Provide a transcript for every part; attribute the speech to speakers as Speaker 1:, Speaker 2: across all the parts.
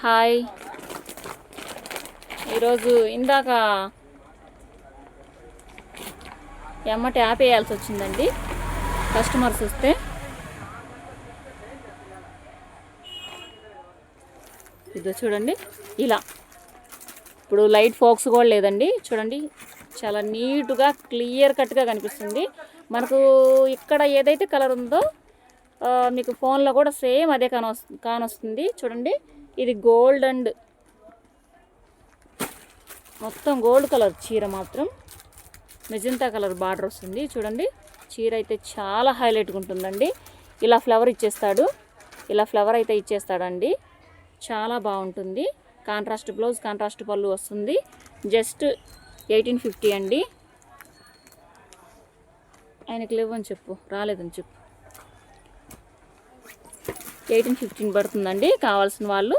Speaker 1: Hi. ఈరోజు ఇందాక ఎమ్మటి ఆపేయాల్సి వచ్చిందండి కస్టమర్స్ వస్తే. ఇదో చూడండి ఇలా. ఇప్పుడు లైట్ ఫోక్స్ కూడా లేదండి, చూడండి చాలా నీట్గా క్లియర్ కట్గా కనిపిస్తుంది. మనకు ఇక్కడ ఏదైతే కలర్ ఉందో మీకు ఫోన్లో కూడా సేమ్ అదే కానొస్తుంది. చూడండి ఇది గోల్డ్ అండ్ మొత్తం గోల్డ్ కలర్ చీర, మాత్రం మెజంతా కలర్ బార్డర్ వస్తుంది. చూడండి చీర అయితే చాలా హైలైట్గా ఉంటుందండి. ఇలా ఫ్లవర్ ఇచ్చేస్తాడు, ఇలా ఫ్లవర్ అయితే ఇచ్చేస్తాడండి, చాలా బాగుంటుంది. కాంట్రాస్ట్ బ్లౌజ్, కాంట్రాస్ట్ పళ్ళు వస్తుంది. జస్ట్ 1850 అండి. ఆయనకి లేవని చెప్పు, రాలేదని చెప్పు. 1815 పడుతుందండి. కావాల్సిన వాళ్ళు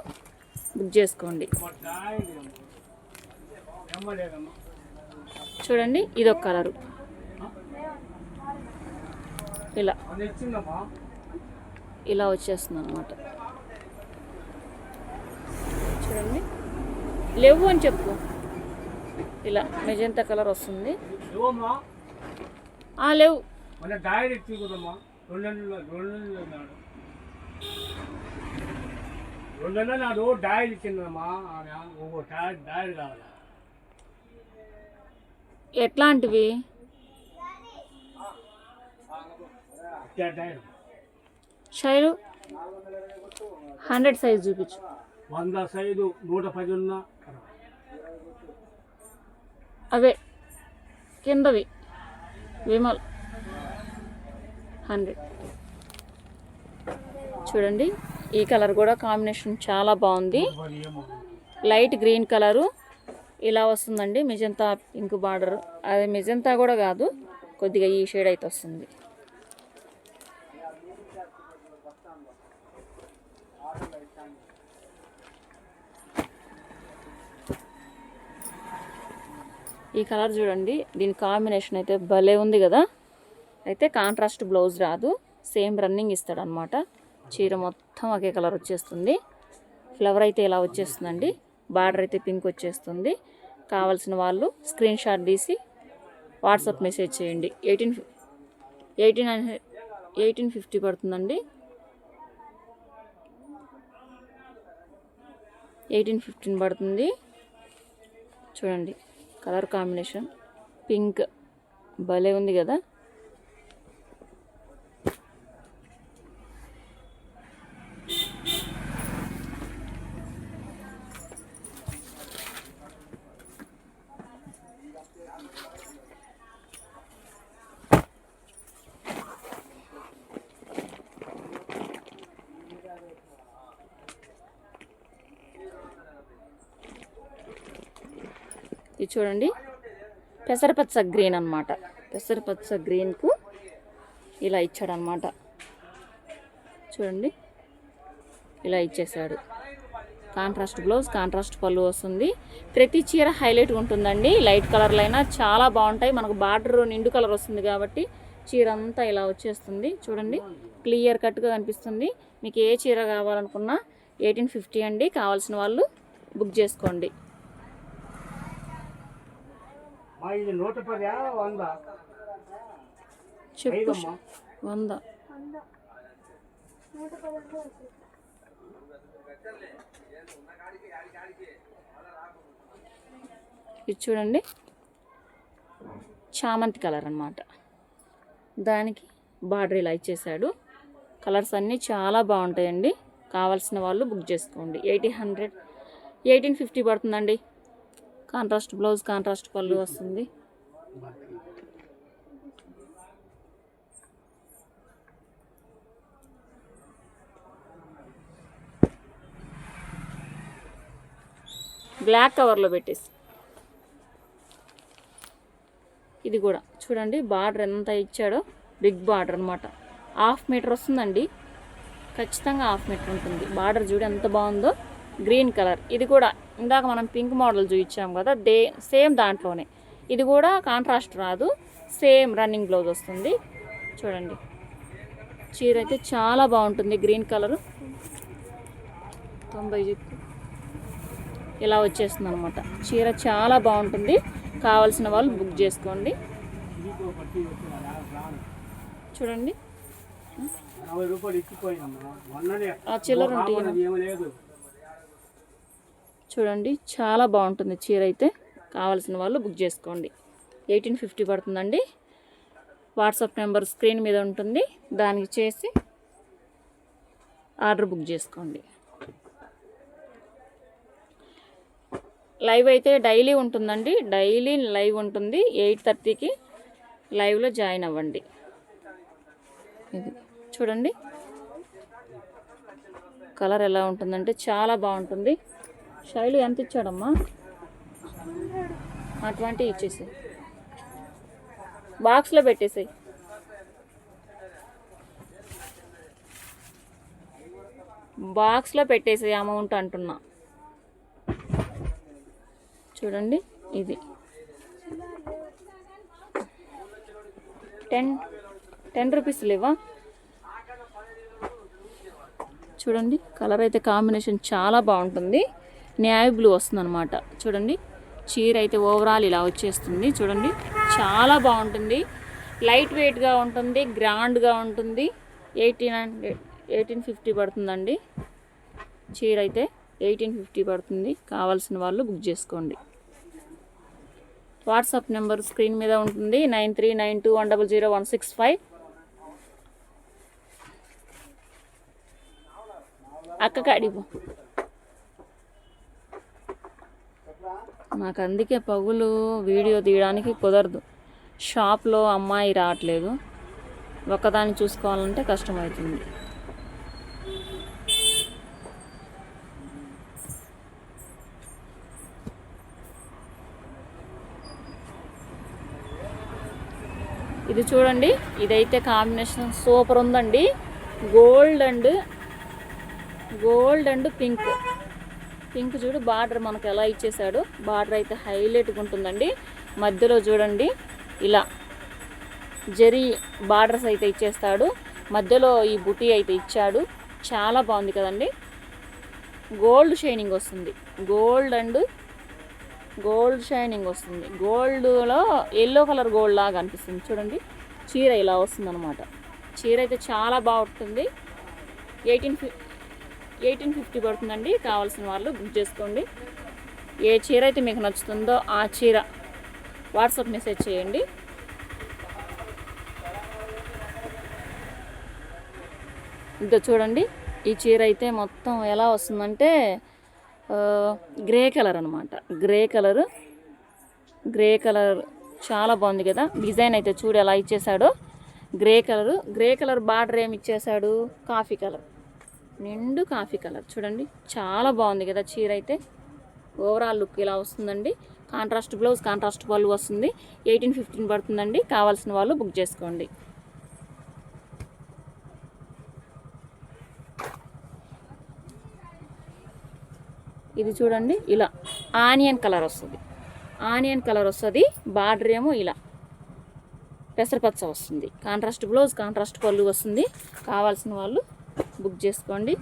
Speaker 1: బుక్ చేసుకోండి. చూడండి ఇదొక కలరు, ఇలా ఇలా వచ్చేస్తుంది అన్నమాట. చూడండి లేవు అని చెప్పు. ఇలా మెజంతా కలర్ వస్తుంది. లేవు ఎట్లాంటివి? షైలు 100 సైజ్ చూపించు.
Speaker 2: 100 సైజు 110 ఉన్నా
Speaker 1: అవే కిందవి విమల్ 100. చూడండి ఈ కలర్ కూడా కాంబినేషన్ చాలా బాగుంది. లైట్ గ్రీన్ కలరు ఇలా వస్తుందండి. మెజంతా పింక్ బార్డర్, అది మెజంతా కూడా కాదు, కొద్దిగా ఈ షేడ్ అయితే వస్తుంది. ఈ కలర్ చూడండి, దీని కాంబినేషన్ అయితే భలే ఉంది కదా. అయితే కాంట్రాస్ట్ బ్లౌజ్ రాదు, సేమ్ రన్నింగ్ ఇస్తాడు అనమాట. చీర మొత్తం ఒకే కలర్ వచ్చేస్తుంది. ఫ్లవర్ అయితే ఇలా వచ్చేస్తుందండి, బార్డర్ అయితే పింక్ వచ్చేస్తుంది. కావాల్సిన వాళ్ళు స్క్రీన్ షాట్ తీసి వాట్సాప్ మెసేజ్ చేయండి. 1850 పడుతుందండి. 1815 పడుతుంది. చూడండి కలర్ కాంబినేషన్ పింక్ భలే ఉంది కదా. ఇది చూడండి పెసరపచ్చ గ్రీన్ అనమాట. పెసరపచ్చ గ్రీన్కు ఇలా ఇచ్చాడనమాట. చూడండి ఇలా ఇచ్చేసాడు. కాంట్రాస్ట్ బ్లౌజ్, కాంట్రాస్ట్ పళ్ళు వస్తుంది. ప్రతి చీర హైలైట్ ఉంటుందండి. లైట్ కలర్లు అయినా చాలా బాగుంటాయి. మనకు బార్డర్ నిండు కలర్ వస్తుంది కాబట్టి చీర అంతా ఇలా వచ్చేస్తుంది. చూడండి క్లియర్ కట్గా కనిపిస్తుంది. మీకు ఏ చీర కావాలనుకున్నా 1850 అండి. కావాల్సిన వాళ్ళు బుక్ చేసుకోండి. చెప్పు 100. ఇది చూడండి చామంతి కలర్ అన్నమాట. దానికి బార్డర్ ఇలా ఇచ్చేసాడు. కలర్స్ అన్నీ చాలా బాగుంటాయండి. కావాల్సిన వాళ్ళు బుక్ చేసుకోండి. 1850 పడుతుందండి. కాంట్రాస్ట్ బ్లౌజ్, కాంట్రాస్ట్ పళ్ళు వస్తుంది. బ్లాక్ కవర్లో పెట్టేసి. ఇది కూడా చూడండి బార్డర్ ఎంత ఇచ్చాడో, బిగ్ బార్డర్ అనమాట. 1/2 మీటర్ వస్తుందండి, ఖచ్చితంగా 1/2 మీటర్ ఉంటుంది. బార్డర్ చూడు ఎంత బాగుందో. గ్రీన్ కలర్, ఇది కూడా ఇందాక మనం పింక్ మోడల్ చూపించాం కదా, సేమ్ దాంట్లోనే ఇది కూడా కాంట్రాస్ట్ రాదు, సేమ్ రన్నింగ్ బ్లౌజ్ వస్తుంది. చూడండి చీర అయితే చాలా బాగుంటుంది. గ్రీన్ కలరు 90 చెప్పు ఇలా వచ్చేస్తుంది అనమాట. చీర చాలా బాగుంటుంది, కావాల్సిన వాళ్ళు బుక్ చేసుకోండి. చూడండి ఆ చిల్లర చూడండి, చాలా బాగుంటుంది చీర అయితే. కావాల్సిన వాళ్ళు బుక్ చేసుకోండి. 1850 పడుతుందండి. వాట్సాప్ నెంబర్ స్క్రీన్ మీద ఉంటుంది, దానికి చేసి ఆర్డర్ బుక్ చేసుకోండి. లైవ్ అయితే డైలీ ఉంటుందండి, డైలీ లైవ్ ఉంటుంది. 8:30కి లైవ్లో జాయిన్ అవ్వండి. ఇది చూడండి కలర్ ఎలా ఉంటుందంటే చాలా బాగుంటుంది. శైలు ఎంత ఇచ్చాడమ్మా? 20 ఇచ్చేసి బాక్స్లో పెట్టేసాయి. బాక్స్లో పెట్టేసాయి అమౌంట్ అంటున్నా. చూడండి ఇది 10 రూపీస్ లేవా? చూడండి కలర్ అయితే కాంబినేషన్ చాలా బాగుంటుంది. నేవీ బ్లూ వస్తుంది అనమాట. చూడండి చీర అయితే ఓవరాల్ ఇలా వచ్చేస్తుంది. చూడండి చాలా బాగుంటుంది, లైట్ వెయిట్గా ఉంటుంది, గ్రాండ్గా ఉంటుంది. 1850 పడుతుందండి. చీర అయితే 1850 పడుతుంది. కావాల్సిన వాళ్ళు బుక్ చేసుకోండి. వాట్సాప్ నెంబర్ స్క్రీన్ మీద ఉంటుంది, 9392100165. అక్కకి అడిపో. నాకు అందుకే పగులు వీడియో తీయడానికి కుదరదు. షాప్లో అమ్మాయి రావట్లేదు, ఒక్కదాన్ని చూసుకోవాలంటే కష్టమవుతుంది. ఇది చూడండి, ఇదైతే కాంబినేషన్ సూపర్ ఉందండి. గోల్డ్ అండ్ పింక్ చూడు, బార్డర్ మనకు ఎలా ఇచ్చేసాడు. బార్డర్ అయితే హైలైట్గా ఉంటుందండి. మధ్యలో చూడండి ఇలా జరీ బార్డర్స్ అయితే ఇచ్చేస్తాడు. మధ్యలో ఈ బుటీ అయితే ఇచ్చాడు. చాలా బాగుంది కదండి. గోల్డ్ షైనింగ్ వస్తుంది, గోల్డ్ షైనింగ్ వస్తుంది. గోల్డ్లో ఎల్లో కలర్ గోల్డ్ లాగా అనిపిస్తుంది. చూడండి చీర ఇలా వస్తుంది అనమాట. చీర అయితే చాలా బాగుంటుంది. 1850 పడుతుందండి. కావాల్సిన వాళ్ళు బుక్ చేసుకోండి. ఏ చీర అయితే మీకు నచ్చుతుందో ఆ చీర వాట్సాప్ మెసేజ్ చేయండి. ఇంకా చూడండి ఈ చీర అయితే మొత్తం ఎలా వస్తుందంటే గ్రే కలర్ అనమాట. గ్రే కలర్ చాలా బాగుంది కదా. డిజైన్ అయితే చూడు ఎలా ఇచ్చేసాడో. గ్రే కలర్ బార్డర్ ఏమి ఇచ్చేసాడు, కాఫీ కలర్, నిండు కాఫీ కలర్. చూడండి చాలా బాగుంది కదా చీర అయితే. ఓవరాల్ లుక్ ఇలా వస్తుందండి. కాంట్రాస్ట్ బ్లౌజ్, కాంట్రాస్ట్ పళ్ళు వస్తుంది. 1850 పడుతుందండి. కావాల్సిన వాళ్ళు బుక్ చేసుకోండి. ఇది చూడండి ఇలా ఆనియన్ కలర్ వస్తుంది. బార్డర్ ఏమో ఇలా పెసరపచ్చ వస్తుంది. కాంట్రాస్ట్ బ్లౌజ్, కాంట్రాస్ట్ పళ్ళు వస్తుంది. కావాల్సిన వాళ్ళు బుక్ చేసుకోండి.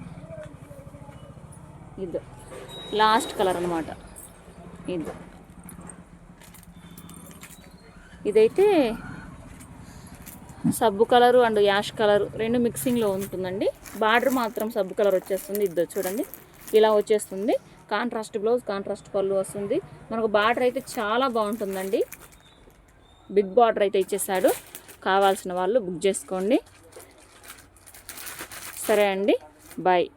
Speaker 1: ఇది లాస్ట్ కలర్ అనమాట. ఇదైతే సబ్బు కలరు అండ్ యాష్ కలరు రెండు మిక్సింగ్లో ఉంటుందండి. బార్డర్ మాత్రం సబ్బు కలర్ వచ్చేస్తుంది. ఇది చూడండి ఇలా వచ్చేస్తుంది. కాంట్రాస్ట్ బ్లౌజ్, కాంట్రాస్ట్ పళ్ళు వస్తుంది. మనకు బార్డర్ అయితే చాలా బాగుంటుందండి. బిగ్ బార్డర్ అయితే ఇచ్చేసాడు. కావాల్సిన వాళ్ళు బుక్ చేసుకోండి. సరే అండి, బాయ్.